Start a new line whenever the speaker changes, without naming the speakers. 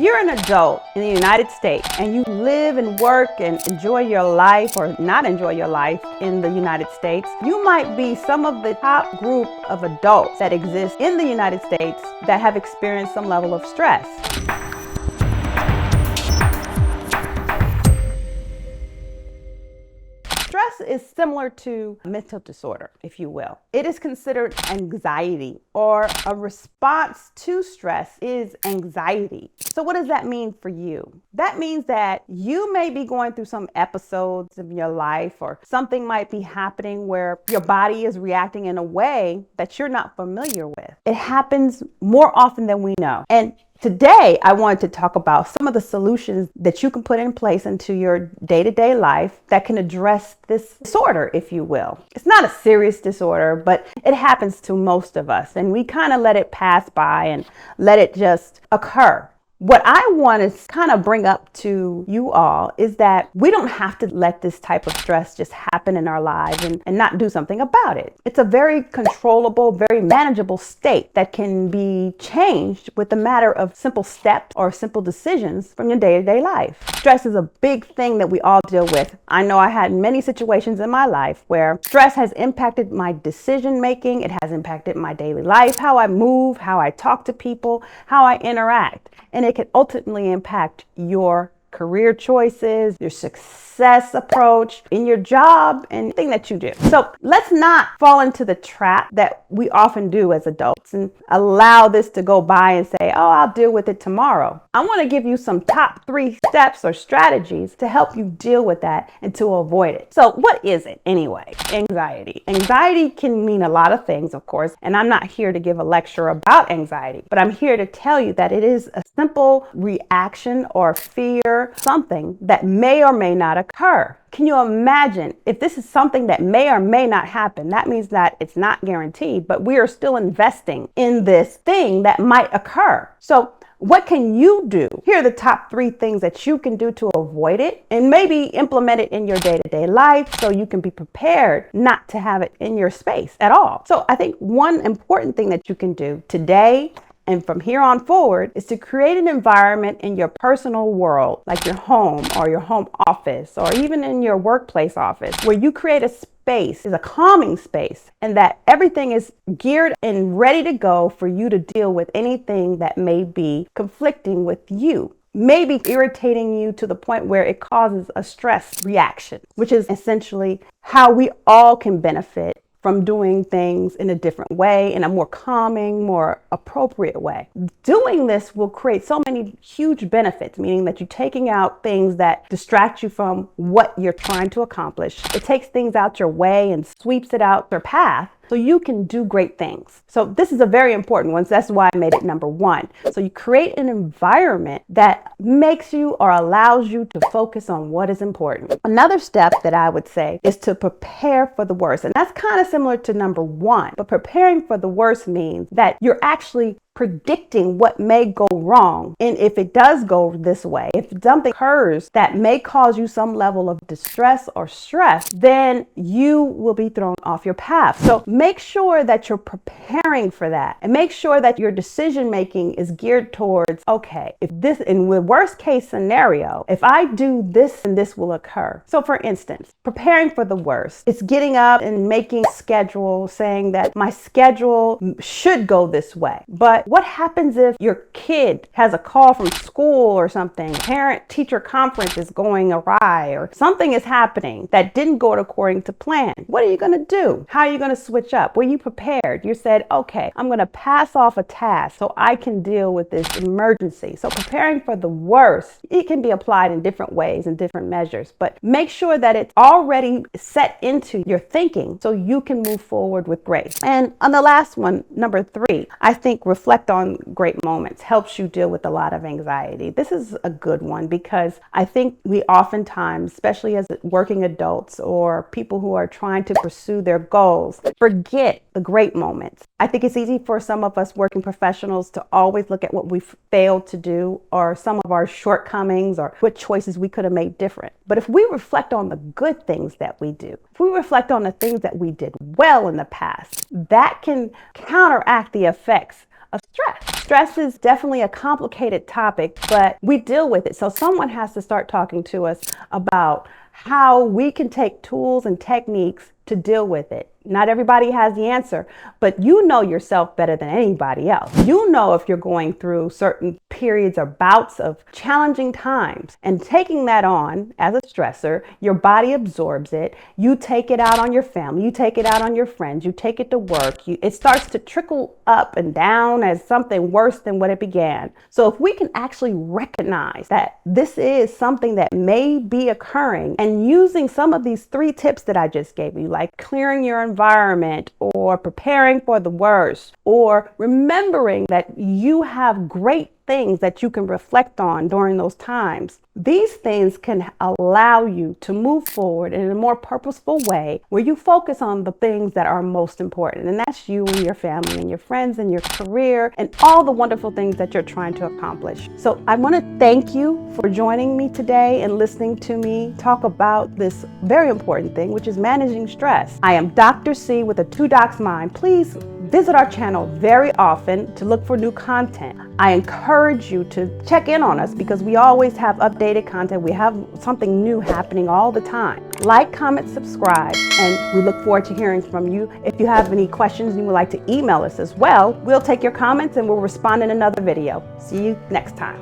you're an adult in the United States and you live and work and enjoy your life or not enjoy your life in the United States, you might be some of the top group of adults that exist in the United States that have experienced some level of stress. Stress is similar to mental disorder, if you will. It is considered anxiety, or a response to stress is anxiety. So what does that mean for you? That means that you may be going through some episodes of your life, or something might be happening where your body is reacting in a way that you're not familiar with. It happens more often than we know. And today, I wanted to talk about some of the solutions that you can put in place into your day-to-day life that can address this disorder, if you will. It's not a serious disorder, but it happens to most of us, and we kind of let it pass by and let it just occur. What I want to kind of bring up to you all is that we don't have to let this type of stress just happen in our lives and not do something about it. It's a very controllable, very manageable state that can be changed with a matter of simple steps or simple decisions from your day-to-day life. Stress is a big thing that we all deal with. I know I had many situations in my life where stress has impacted my decision making. It has impacted my daily life, how I move, how I talk to people, how I interact. And it can ultimately impact your career choices, your success approach in your job, and anything that you do. So let's not fall into the trap that we often do as adults and allow this to go by and say, oh, I'll deal with it tomorrow. I want to give you some top 3 steps or strategies to help you deal with that and to avoid it. So what is it anyway? Anxiety. Anxiety can mean a lot of things, of course, and I'm not here to give a lecture about anxiety, but I'm here to tell you that it is a simple reaction or fear, something that may or may not occur. Can you imagine if this is something that may or may not happen? That means that it's not guaranteed, but we are still investing in this thing that might occur. So what can you do? Here are the top 3 things that you can do to avoid it and maybe implement it in your day-to-day life so you can be prepared not to have it in your space at all. So I think one important thing that you can do today and from here on forward is to create an environment in your personal world, like your home or your home office, or even in your workplace office, where you create a space, is a calming space, and that everything is geared and ready to go for you to deal with anything that may be conflicting with you. Maybe irritating you to the point where it causes a stress reaction, which is essentially how we all can benefit from doing things in a different way, in a more calming, more appropriate way. Doing this will create so many huge benefits, meaning that you're taking out things that distract you from what you're trying to accomplish. It takes things out your way and sweeps it out your path so you can do great things. So this is a very important one. So that's why I made it number 1. So you create an environment that makes you or allows you to focus on what is important. Another step that I would say is to prepare for the worst. And that's kind of similar to number 1, but preparing for the worst means that you're actually predicting what may go wrong. And if it does go this way, if something occurs that may cause you some level of distress or stress, then you will be thrown off your path. So make sure that you're preparing for that, and make sure that your decision making is geared towards, okay, if this, in the worst case scenario, if I do this, and this will occur. So for instance, preparing for the worst, it's getting up and making a schedule, saying that my schedule should go this way. But what happens if your kid has a call from school or something? Parent-teacher conference is going awry, or something is happening that didn't go according to plan. What are you going to do? How are you going to switch up? Were you prepared? You said, okay, I'm going to pass off a task so I can deal with this emergency. So preparing for the worst, it can be applied in different ways and different measures, but make sure that it's already set into your thinking so you can move forward with grace. And on the last one, number 3, I think reflect on great moments helps you deal with a lot of anxiety. This is a good one because I think we oftentimes, especially as working adults or people who are trying to pursue their goals, forget the great moments. I think it's easy for some of us working professionals to always look at what we've failed to do or some of our shortcomings or what choices we could have made different. But if we reflect on the good things that we do, if we reflect on the things that we did well in the past, that can counteract the effects of stress. Stress is definitely a complicated topic, but we deal with it. So someone has to start talking to us about how we can take tools and techniques to deal with it. Not everybody has the answer, but you know yourself better than anybody else. You know if you're going through certain periods or bouts of challenging times, and taking that on as a stressor, your body absorbs it. You take it out on your family, you take it out on your friends, you take it to work. It starts to trickle up and down as something worse than what it began. So if we can actually recognize that this is something that may be occurring, and using some of these 3 tips that I just gave you, like clearing your environment, or preparing for the worst, or remembering that you have great things that you can reflect on during those times. These things can allow you to move forward in a more purposeful way, where you focus on the things that are most important, and that's you and your family and your friends and your career and all the wonderful things that you're trying to accomplish. So I want to thank you for joining me today and listening to me talk about this very important thing, which is managing stress. I am Dr. C with a 2 Docs Mind. Please visit our channel very often to look for new content. I encourage you to check in on us because we always have updated content. We have something new happening all the time. Like, comment, subscribe, and we look forward to hearing from you. If you have any questions and you would like to email us as well, we'll take your comments and we'll respond in another video. See you next time.